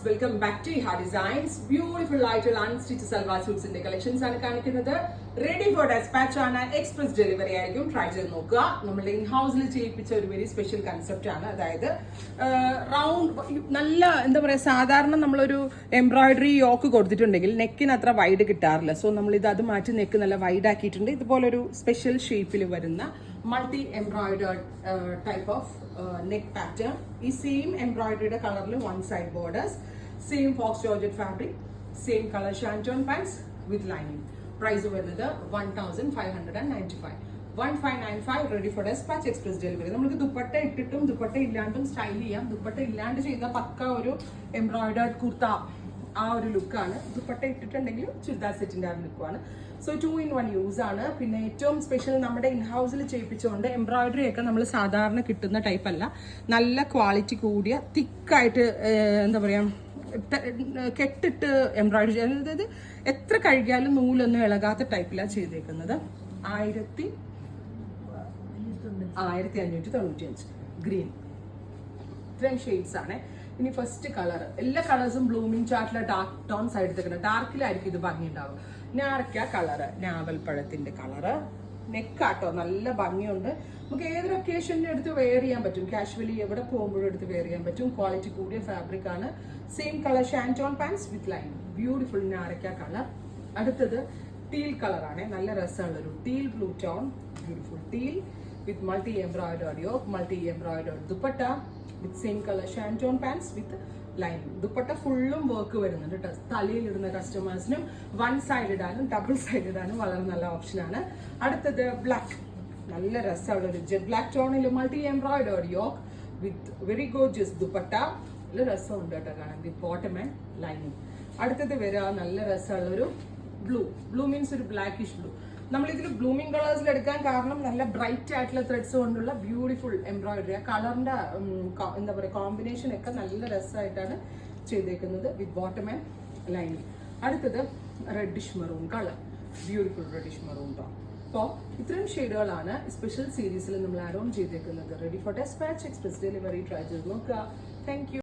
Welcome back to Iha designs. Beautiful ആയിട്ടുള്ള unstitch salwar സൂട്ട്സിന്റെ collections ആണ് കാണിക്കുന്നത്. റെഡി ഫോർ ഡെസ്പാച്ച് ആണ്, എക്സ്പ്രസ് ഡെലിവറി ആയിരിക്കും. ട്രൈ ചെയ്ത് നോക്കുക. നമ്മുടെ ഇൻ ഹൗസിൽ ചെയ്യിപ്പിച്ച ഒരു വെരി സ്പെഷ്യൽ കൺസെപ്റ്റ് ആണ്. അതായത് റൗണ്ട് നല്ല എന്താ പറയുക, സാധാരണ നമ്മളൊരു എംബ്രോയിഡറി യോക്ക് കൊടുത്തിട്ടുണ്ടെങ്കിൽ നെക്കിന് അത്ര വൈഡ് കിട്ടാറില്ല. സോ നമ്മൾ അത് മാറ്റി നെക്ക് നല്ല വൈഡ് ആക്കിയിട്ടുണ്ട്. ഇതുപോലൊരു സ്പെഷ്യൽ ഷേപ്പിൽ വരുന്ന multi embroidered type of neck pattern. ഈ സെയിം എംബ്രോയിഡറിയുടെ കളറിൽ one side borders, same faux georgette fabric, same colour shantoon pants with lining. Price വരുന്നത് 1595. 1595 ready for dispatch, express delivery. നമുക്ക് ദുപ്പട്ട ഇട്ടിട്ടും ദുപ്പട്ട ഇല്ലാണ്ടും സ്റ്റൈൽ ചെയ്യാം. ദുപ്പട്ട ഇല്ലാണ്ട് ചെയ്യുന്ന പക്ക ഒരു എംബ്രോയിഡേർഡ് കുർത്ത ആ ഒരു ലുക്കാണ്. ദുപ്പട്ട ഇട്ടിട്ടുണ്ടെങ്കിലും ചുരിദാർ സെറ്റിന്റെ ആ ലുക്കാണ്. സോ 2-in-1 യൂസ് ആണ്. പിന്നെ ഏറ്റവും സ്പെഷ്യൽ നമ്മുടെ ഇൻ ഹൗസിൽ ചെയ്യിപ്പിച്ചുകൊണ്ട് എംബ്രോയിഡറി ഒക്കെ നമ്മൾ സാധാരണ കിട്ടുന്ന ടൈപ്പ് അല്ല, നല്ല ക്വാളിറ്റി കൂടിയ തിക്കായിട്ട് എന്താ പറയുക, കെട്ടിട്ട് എംബ്രോയിഡറി, അതായത് എത്ര കഴുകിയാലും നൂലൊന്നും ഇളകാത്ത ടൈപ്പിലാണ് ചെയ്തേക്കുന്നത്. 1595 ഗ്രീൻ. ഇത്രയും ഷെയ്ഡ്സ് ആണ്. ഇനി ഫസ്റ്റ് കളർ, എല്ലാ കളേഴ്സും ബ്ലൂമിംഗ് ചാർട്ടിലെ ഡാർക്ക് ടോൺസ് ആയിട്ട് എടുക്കുന്നത്. ഡാർക്കിലായിരിക്കും ഇത് ഭംഗി ഉണ്ടാവും. ഞാറക്ക കളറ്, ഞാവൽപ്പഴത്തിന്റെ കളറ്, നെക്കാട്ടോ നല്ല ഭംഗിയുണ്ട്. നമുക്ക് ഏതൊരു ഒക്കേഷനും എടുത്ത് വെയർ ചെയ്യാൻ പറ്റും. കാഷ്വലി എവിടെ പോകുമ്പോഴും എടുത്ത് വെയർ ചെയ്യാൻ പറ്റും. ക്വാളിറ്റി കൂടിയ ഫാബ്രിക് ആണ്. Same colour shantoon pants with line. Beautiful ഞാറക്ക കളർ. അടുത്തത് ടീൽ കളറാണ്. നല്ല രസമുള്ളൊരു teal blue tone. Beautiful teal with multi embroidered yoke, multi embroidered dupatta with same colour shantoon pants with lining. Dupatta ഫുള്ളും വർക്ക് വരുന്നുണ്ട്. തലയിലിടുന്ന കസ്റ്റമേഴ്സിനും വൺ സൈഡ് ഇടാനും ഡബിൾ സൈഡ് ഇടാനും വളരെ നല്ല ഓപ്ഷനാണ്. അടുത്തത് ബ്ലാക്ക്. നല്ല രസമുള്ള ഒരു ജെറ്റ് ബ്ലാക്ക് ടോണിൽ multi embroidered yoke with very gorgeous dupatta. നല്ല രസമുണ്ട് കേട്ടോ കാണാൻ. The bottom and lining. അടുത്തത് വരിക നല്ല രസമുള്ള ഒരു ബ്ലൂ. ബ്ലൂ മീൻസ് ഒരു ബ്ലാക്കിഷ് ബ്ലൂ. നമ്മൾ ഇതിൽ ബ്ലൂമിംഗ് കളേഴ്സിൽ എടുക്കാൻ കാരണം നല്ല ബ്രൈറ്റ് ആയിട്ടുള്ള ത്രെഡ്സ് കൊണ്ടുള്ള ബ്യൂട്ടിഫുൾ എംബ്രോയിഡറി. ആ കളറിന്റെ എന്താ പറയുക, കോമ്പിനേഷൻ ഒക്കെ നല്ല രസമായിട്ടാണ് ചെയ്തേക്കുന്നത് വിത്ത് ബോട്ടം ആൻഡ് ലൈനിങ്. അടുത്തത് reddish maroon colour. Beautiful reddish maroon tone. അപ്പോൾ ഇത്രയും ഷെയ്ഡുകളാണ് സ്പെഷ്യൽ സീരീസിൽ നമ്മൾ ആഡ് ഓൺ ചെയ്തേക്കുന്നത്. Ready for dispatch, express delivery. Try ചെയ്ത് നോക്കുക. Thank U.